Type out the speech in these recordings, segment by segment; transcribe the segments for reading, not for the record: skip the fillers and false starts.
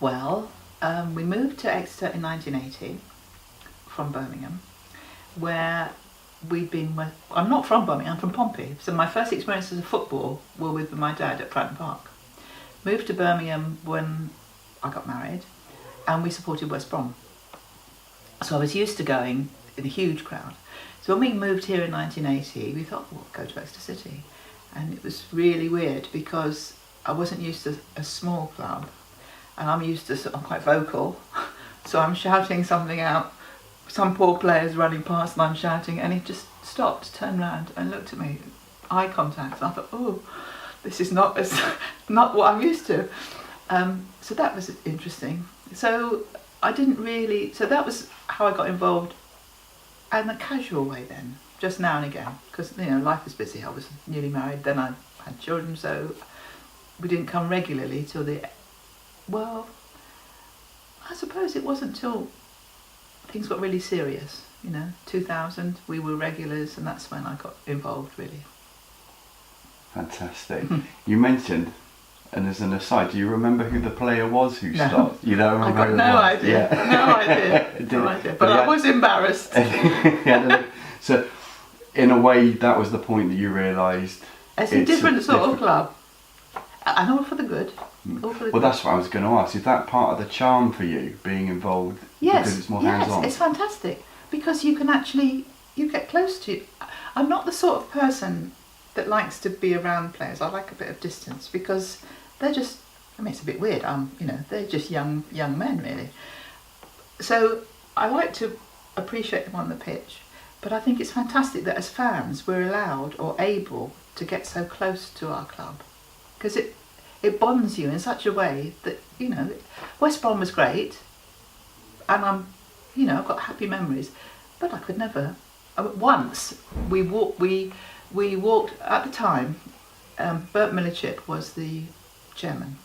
Well, we moved to Exeter in 1980 from Birmingham, where we'd been with... I'm not from Birmingham, I'm from Pompey, so my first experiences of football were with my dad at Pratton Park. Moved to Birmingham when I got married, and we supported West Brom. So I was used to going in a huge crowd. So when we moved here in 1980, we thought, well, we'll go to Exeter City. And it was really weird because I wasn't used to a small club, and I'm used to, I'm quite vocal, so I'm shouting something out. Some poor player's running past and I'm shouting, and he just stopped, turned around and looked at me, eye contact, and I thought, oh, this is not what I'm used to. So that was interesting. So I didn't really, so that was how I got involved in a casual way then, just now and again, because life is busy. I was newly married, then I had children, so we didn't come regularly till well, I suppose it wasn't till things got really serious, 2000, we were regulars, and that's when I got involved, really. Fantastic. You mentioned, and as an aside, do you remember who the player was who No. stopped? You don't remember? I got no idea. Yeah. No idea. But I was embarrassed. So, in a way, that was the point that you realised It's a different sort of club, and all for the good. Well, that's what I was going to ask. Is that part of the charm for you, being involved? Yes, because it's more hands-on? Yes, it's fantastic because you can actually, you get close to... I'm not the sort of person that likes to be around players. I like a bit of distance because they're just, it's a bit weird. They're just young men, really. So I like to appreciate them on the pitch, but I think it's fantastic that as fans we're allowed or able to get so close to our club, because it bonds you in such a way that, West Brom was great, and I've got happy memories, but I could never. Once we walked at the time. Bert Millichip was the chairman,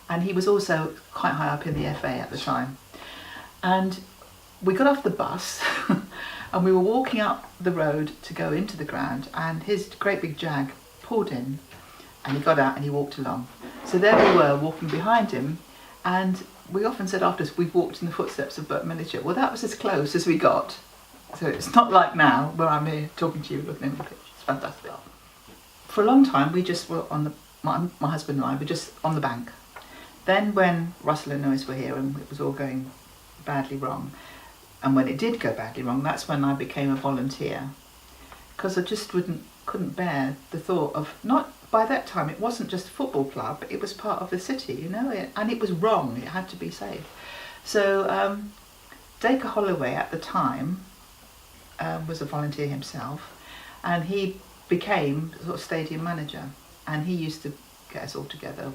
and he was also quite high up in the FA at the time. And we got off the bus, and we were walking up the road to go into the ground, and his great big Jag pulled in. And he got out and he walked along. So there we were, walking behind him, and we often said after us, we've walked in the footsteps of Bert Millichip. Well, that was as close as we got. So it's not like now, where I'm here talking to you, looking in the pitch. It's fantastic. For a long time, we just were on my husband and I were just on the bank. Then when Russell and Lewis were here and it was all going badly wrong, and when it did go badly wrong, that's when I became a volunteer. Because I just couldn't bear the thought of not... By that time, it wasn't just a football club, it was part of the city, and it was wrong, it had to be saved. So Dacre Holloway at the time was a volunteer himself, and he became sort of stadium manager, and he used to get us all together,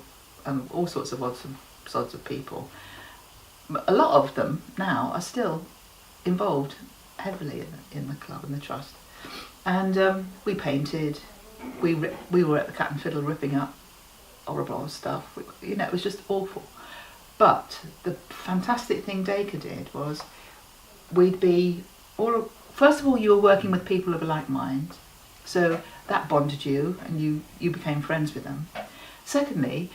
all sorts of odds and sods of people. A lot of them now are still involved heavily in the club and the trust. And we painted. We were at the Cat and Fiddle ripping up horrible stuff. It was just awful. But the fantastic thing Dacre did was first of all, you were working with people of a like mind, so that bonded you and you became friends with them. Secondly,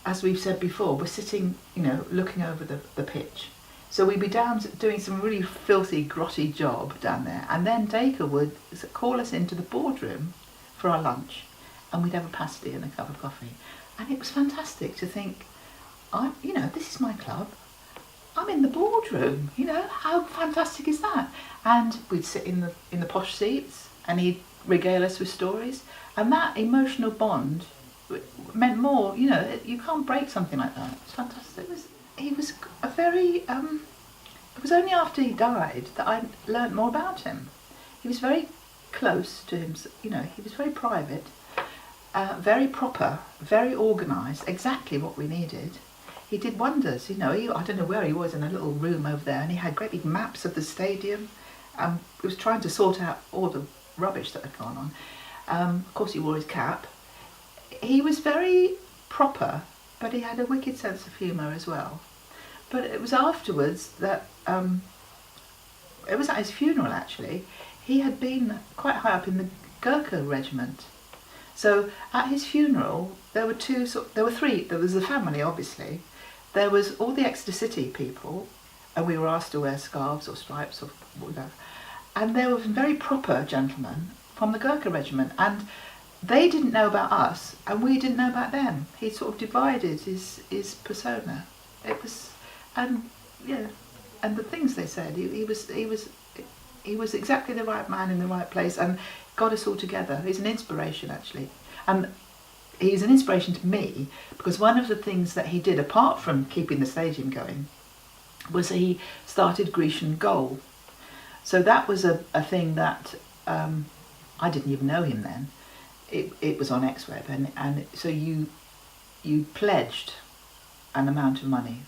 as we've said before, we're sitting, looking over the pitch. So we'd be down doing some really filthy, grotty job down there, and then Dacre would call us into the boardroom for our lunch, and we'd have a pasty and a cup of coffee. And it was fantastic to think, this is my club. I'm in the boardroom, how fantastic is that? And we'd sit in the posh seats, and he'd regale us with stories, and that emotional bond meant more. You can't break something like that. It's fantastic. He was a very, it was only after he died that I learnt more about him. He was very close to him, he was very private, very proper, very organised, exactly what we needed. He did wonders, I don't know where he was, in a little room over there, and he had great big maps of the stadium. He was trying to sort out all the rubbish that had gone on. Of course, he wore his cap. He was very proper, but he had a wicked sense of humour as well. But it was afterwards that, it was at his funeral actually, he had been quite high up in the Gurkha regiment. So at his funeral, there were three, there was the family obviously, there was all the Exeter City people, and we were asked to wear scarves or stripes or whatever. And there were very proper gentlemen from the Gurkha regiment, and they didn't know about us, and we didn't know about them. He sort of divided his persona. It was, and yeah, and the things they said. He was exactly the right man in the right place, and got us all together. He's an inspiration, actually, and he's an inspiration to me because one of the things that he did, apart from keeping the stadium going, was he started Grecian Goal. So that was a thing that I didn't even know him then. It was on XWeb, and so you pledged an amount of money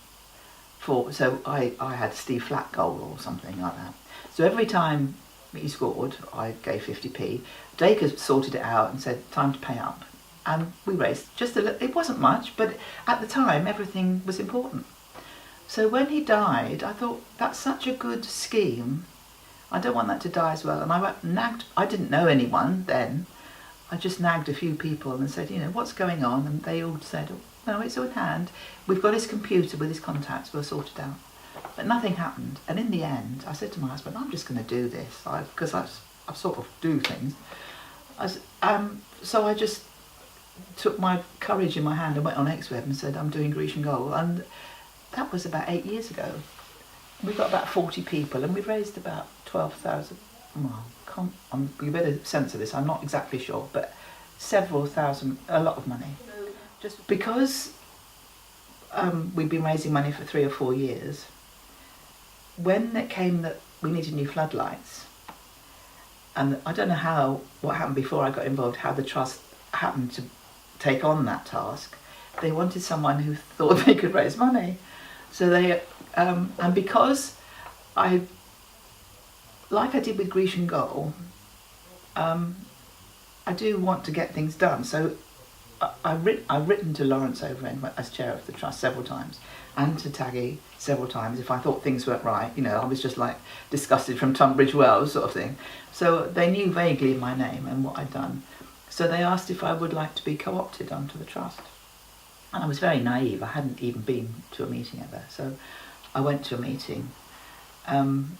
for. So I had Steve Flack goal or something like that. So every time he scored, I gave 50p. Dacre sorted it out and said, time to pay up. And we raised just a little. It wasn't much, but at the time everything was important. So when he died, I thought, that's such a good scheme. I don't want that to die as well. And I nagged. I didn't know anyone then. I just nagged a few people and said, what's going on? And they all said, oh, no, it's all in hand. We've got his computer with his contacts. We'll sort it out. But nothing happened. And in the end, I said to my husband, I'm just going to do this, because I sort of do things. So I just took my courage in my hand and went on XWeb and said, I'm doing Grecian Goal. And that was about 8 years ago. We've got about 40 people, and we've raised about 12,000. Well, you better censor this, I'm not exactly sure, but several thousand, a lot of money. Just because we've been raising money for 3 or 4 years, when it came that we needed new floodlights, and I don't know what happened before I got involved, how the trust happened to take on that task. They wanted someone who thought they could raise money. So they, and because like I did with Grecian Goal, I do want to get things done. So I've written to Lawrence Overend as chair of the trust several times, and to Taggy several times if I thought things weren't right. I was just like disgusted from Tunbridge Wells sort of thing. So they knew vaguely my name and what I'd done. So they asked if I would like to be co-opted onto the trust. And I was very naive. I hadn't even been to a meeting ever. So I went to a meeting. And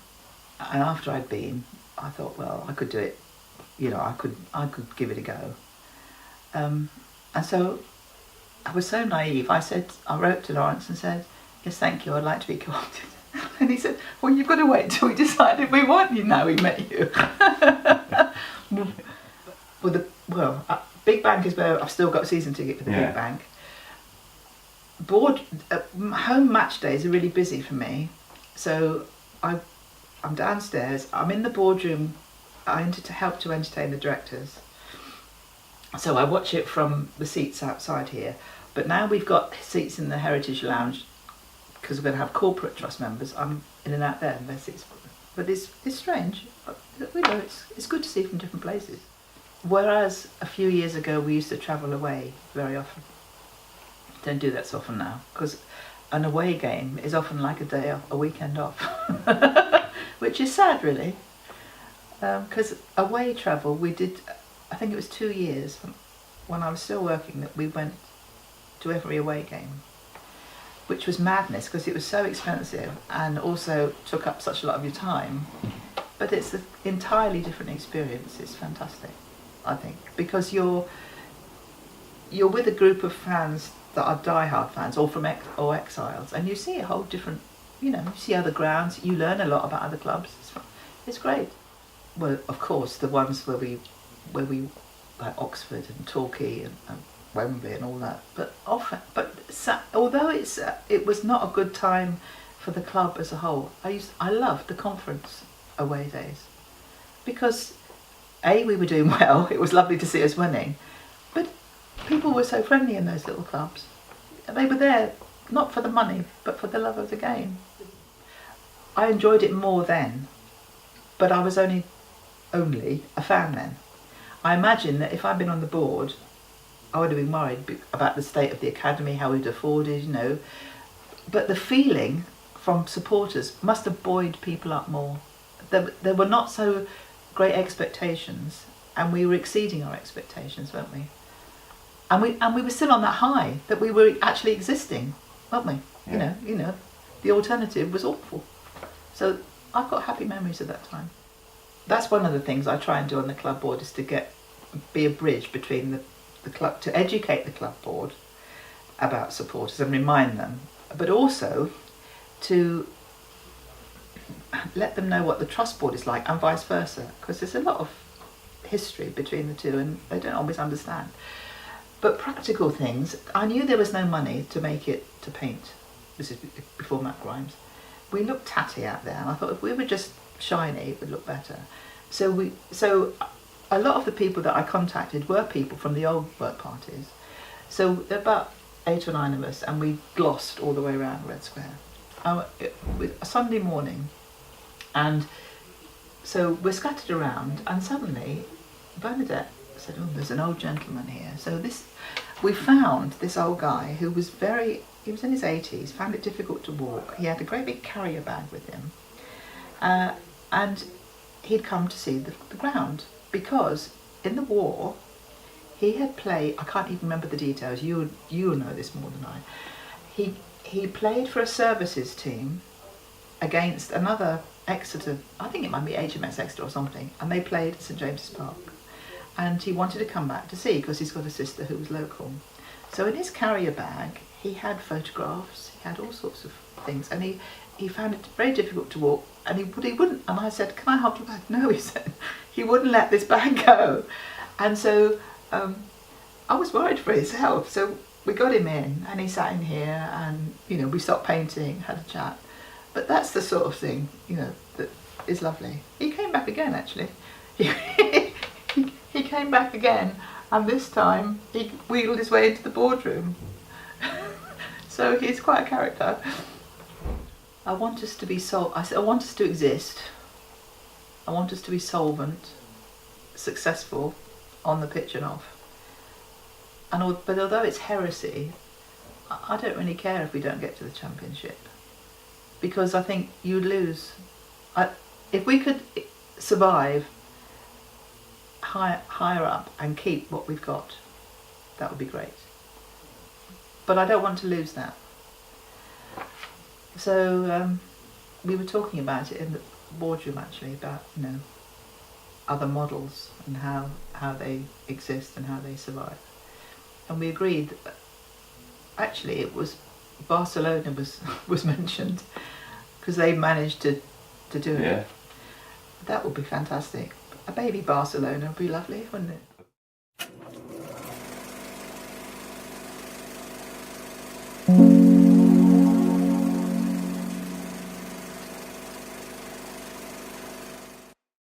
after I'd been, I thought, well, I could do it. I could give it a go. And so I was so naive. I wrote to Lawrence and said, yes, thank you, I'd like to be co-opted. And he said, well, you've got to wait until we decide if we want you now we met you. Big Bank is where I've still got a season ticket for the Big Bank. Home match days are really busy for me. So I'm downstairs, I'm in the boardroom, I help to entertain the directors. So I watch it from the seats outside here. But now we've got seats in the Heritage Lounge because we're going to have corporate trust members. I'm in and out there, and their seats. But it's strange. It's good to see from different places. Whereas a few years ago we used to travel away very often. Don't do that so often now, because an away game is often like a weekend off, which is sad really. Because away travel, we did, I think it was 2 years when I was still working, that we went to every away game, which was madness because it was so expensive and also took up such a lot of your time. But it's an entirely different experience. It's fantastic, I think, because you're with a group of fans that are die-hard fans, or or exiles, and you see a whole different, you see other grounds. You learn a lot about other clubs. It's great. Well, of course, the ones where we like Oxford and Torquay and Wembley and all that. But although it was not a good time for the club as a whole, I loved the conference away days because we were doing well. It was lovely to see us winning, but people were so friendly in those little clubs. They were there not for the money, but for the love of the game. I enjoyed it more then, but I was only a fan then. I imagine that if I'd been on the board, I would have been worried about the state of the academy, how we'd afforded, But the feeling from supporters must have buoyed people up more. There were not so great expectations, and we were exceeding our expectations, weren't we? And we were still on that high, that we were actually existing, weren't we? Yeah. The alternative was awful. So I've got happy memories of that time. That's one of the things I try and do on the club board, is to be a bridge between the club, to educate the club board about supporters and remind them, but also to let them know what the trust board is like, and vice versa, because there's a lot of history between the two and they don't always understand. But practical things, I knew there was no money to paint. This is before Matt Grimes. We looked tatty out there, and I thought if we were just shiny it would look better. So a lot of the people that I contacted were people from the old work parties. So there were about 8 or 9 of us, and we glossed all the way around Red Square. With a Sunday morning, and so we're scattered around, and suddenly Bernadette said, "Oh, there's an old gentleman here." So we found this old guy who was he was in his 80s, found it difficult to walk. He had a great big carrier bag with him, and he'd come to see the ground, because in the war he had played, I can't even remember the details, you know this more than I, he played for a services team against another Exeter, I think it might be HMS Exeter or something, and they played at St James's Park. And he wanted to come back to see, because he's got a sister who was local. So in his carrier bag he had photographs, he had all sorts of things, and he found it very difficult to walk, and he wouldn't, and I said, "Can I hold your bag?" No, he said, he wouldn't let this bag go. And so I was worried for his health, so we got him in, and he sat in here, and we stopped painting, had a chat. But that's the sort of thing, that is lovely. He came back again, actually. He came back again, and this time he wheeled his way into the boardroom. So he's quite a character. I want us to be I want us to exist. I want us to be solvent, successful on the pitch and off. But although it's heresy, I don't really care if we don't get to the championship, because I think you'd lose. If we could survive higher up and keep what we've got, that would be great. But I don't want to lose that. So we were talking about it in the boardroom, actually, about other models and how they exist and how they survive. And we agreed that actually it was Barcelona was mentioned, because they managed to do it. Yeah. That would be fantastic. A baby Barcelona would be lovely, wouldn't it?